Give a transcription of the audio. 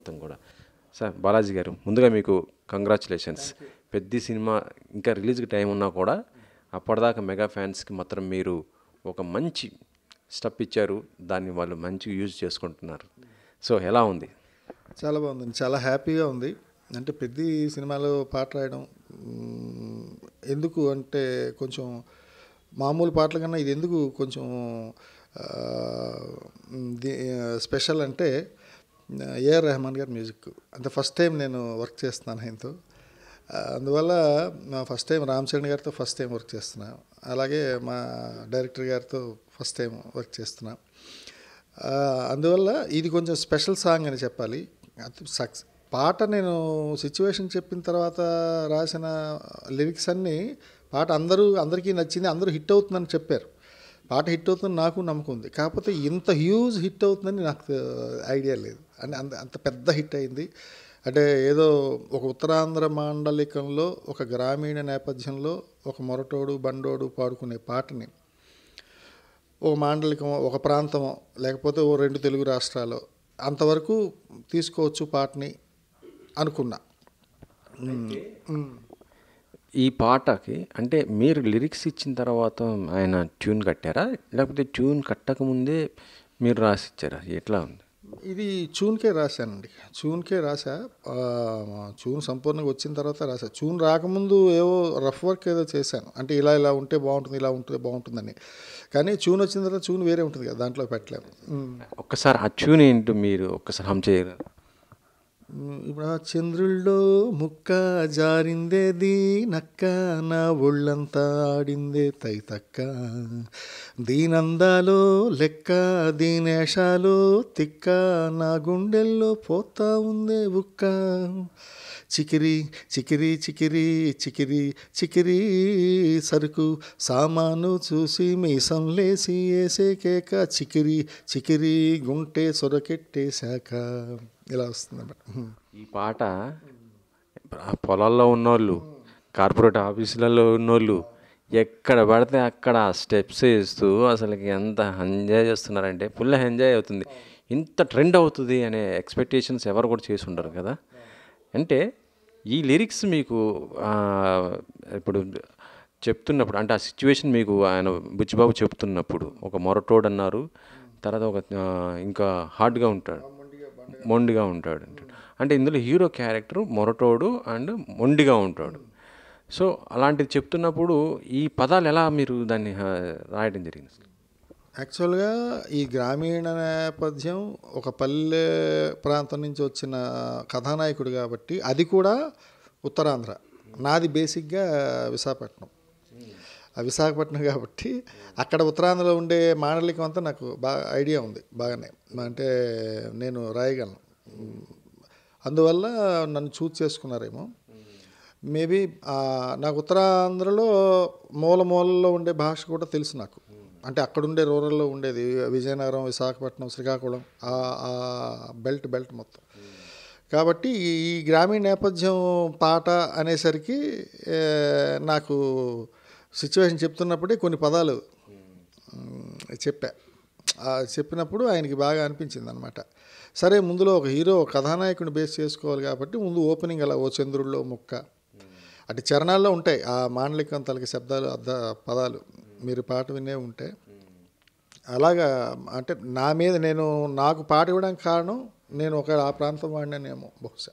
మొత్తం కూడా. సార్ బాలాజీ గారు, ముందుగా మీకు కంగ్రాచులేషన్స్. పెద్ద సినిమా ఇంకా రిలీజ్కి టైం ఉన్నా కూడా అప్పటిదాకా మెగా ఫ్యాన్స్కి మాత్రం మీరు ఒక మంచి స్టెప్ ఇచ్చారు. దాన్ని వాళ్ళు మంచిగా యూజ్ చేసుకుంటున్నారు. సో ఎలా ఉంది? చాలా బాగుందండి, చాలా హ్యాపీగా ఉంది. అంటే పెద్ద సినిమాలో పాట రాయడం ఎందుకు అంటే కొంచెం మామూలు పాటల కన్నా ఇది ఎందుకు కొంచెం స్పెషల్ అంటే ఏఆర్ రెహమాన్ గారి మ్యూజిక్. అంటే ఫస్ట్ టైం నేను వర్క్ చేస్తున్నాను ఆయనతో. అందువల్ల ఫస్ట్ టైం రామ్ చరణ్ గారితో ఫస్ట్ టైం వర్క్ చేస్తున్నా. అలాగే మా డైరెక్టర్ గారితో ఫస్ట్ టైం వర్క్ చేస్తున్నా. అందువల్ల ఇది కొంచెం స్పెషల్ సాంగ్ అని చెప్పాలి. పాట నేను సిచ్యువేషన్ చెప్పిన తర్వాత రాసిన లిరిక్స్ అన్నీ పాట అందరికీ నచ్చింది, అందరూ హిట్ అవుతుందని చెప్పారు. పాట హిట్ అవుతుందని నాకు నమ్మకం ఉంది. కాకపోతే ఇంత హ్యూజ్ హిట్ అవుతుందని నాకు ఐడియా లేదు. అంటే అంత పెద్ద హిట్ అయింది. అంటే ఏదో ఒక ఉత్తరాంధ్ర మాండలికంలో ఒక గ్రామీణ నేపథ్యంలో ఒక మొరటోడు బండోడు పాడుకునే పాటని ఒక మాండలికం, ఒక ప్రాంతమో, లేకపోతే ఓ 2 తెలుగు రాష్ట్రాలు అంతవరకు తీసుకోవచ్చు పాటని అనుకున్నా. ఈ పాటకి అంటే మీరు లిరిక్స్ ఇచ్చిన తర్వాత ఆయన ట్యూన్ కట్టారా, లేకపోతే ట్యూన్ కట్టకముందే మీరు రాసిచ్చారా? ఎట్లా ఉంది? ఇది ట్యూన్కే రాశానండి. ట్యూన్కే రాసా. ట్యూన్ సంపూర్ణంగా వచ్చిన తర్వాత రాసా. ట్యూన్ రాకముందు ఏవో రఫ్ వర్క్ ఏదో చేశాను. అంటే ఇలా ఉంటే బాగుంటుంది, ఇలా ఉంటే బాగుంటుందని. కానీ ట్యూన్ వచ్చిన తర్వాత ట్యూన్ వేరే ఉంటుంది కదా, దాంట్లో పెట్టలేము. ఒక్కసారి ఆ ట్యూన్ ఏంటో మీరు ఒక్కసారి హమ్ చేయగలరా? ఇప్పుడు చంద్రుల్లో ముక్క జారిందేది నక్క, నా ఒళ్ళంతా ఆడిందే తైతక్క, దీనందాలో లెక్క దీనేషాలో తిక్క, నా గుండెల్లో పోతా ఉందే బుక్క, చికిరి చికిరి చికిరి చికిరి చికిరి సరుకు సామాను చూసి మీసం లేసి వేసే కేక, చికిరి చికిరి గుంటె సొరకెట్టేశాక, ఇలా వస్తుందన్నమాట. ఈ పాట పొలాల్లో ఉన్నోళ్ళు, కార్పొరేట్ ఆఫీసులలో ఉన్నోళ్ళు ఎక్కడ పడితే అక్కడ స్టెప్స్ వేస్తూ అసలుకి ఎంత ఎంజాయ్ చేస్తున్నారంటే ఫుల్ ఎంజాయ్ అవుతుంది. ఇంత ట్రెండ్ అవుతుంది అనే ఎక్స్పెక్టేషన్స్ ఎవరు కూడా చేసి ఉండరు కదా. అంటే ఈ లిరిక్స్ మీకు ఇప్పుడు చెప్తున్నప్పుడు, అంటే ఆ సిచ్యువేషన్ మీకు ఆయన బుచ్చిబాబు చెప్తున్నప్పుడు ఒక మొరటోడు అన్నారు, తర్వాత ఒక ఇంకా హార్డ్గా ఉంటాడు, మొండిగా ఉంటాడు అంటే ఇందులో హీరో క్యారెక్టర్ మొరటోడు అండ్ మొండిగా ఉంటాడు. సో అలాంటిది చెప్తున్నప్పుడు ఈ పదాలు ఎలా మీరు దాన్ని రాయడం జరిగింది? యాక్చువల్గా ఈ గ్రామీణ నేపథ్యం ఒక పల్లె ప్రాంతం నుంచి వచ్చిన కథానాయకుడు కాబట్టి, అది కూడా ఉత్తరాంధ్ర. నాది బేసిక్గా విశాఖపట్నం. ఆ విశాఖపట్నం కాబట్టి అక్కడ ఉత్తరాంధ్రలో ఉండే మాండలికం అంతా నాకు బాగా ఐడియా ఉంది, బాగానే. అంటే నేను రాయగలను. అందువల్ల నన్ను చూస్ చేసుకున్నారేమో. మేబీ నాకు ఉత్తరాంధ్రలో మూలలో ఉండే భాష కూడా తెలుసు నాకు. అంటే అక్కడుండే రూరల్లో ఉండేది విజయనగరం, విశాఖపట్నం, శ్రీకాకుళం, ఆ బెల్ట్ మొత్తం. కాబట్టి ఈ గ్రామీణ నేపథ్యం పాట అనేసరికి నాకు సిచ్యువేషన్ చెప్తున్నప్పుడే కొన్ని పదాలు చెప్పినప్పుడు ఆయనకి బాగా అనిపించింది అనమాట. సరే, ముందులో ఒక హీరో కథానాయకుని బేస్ చేసుకోవాలి కాబట్టి ముందు ఓపెనింగ్ అలా ఓ చంద్రుల్లో ముక్క అంటే చరణాల్లో ఉంటాయి ఆ మాండలికం తలకి శబ్దాలు పదాలు, మీరు పాట వినే ఉంటే. అలాగా అంటే నాకు పాట ఇవ్వడానికి కారణం నేను ఒక ఆ ప్రాంతం వాడినేమో బహుశా.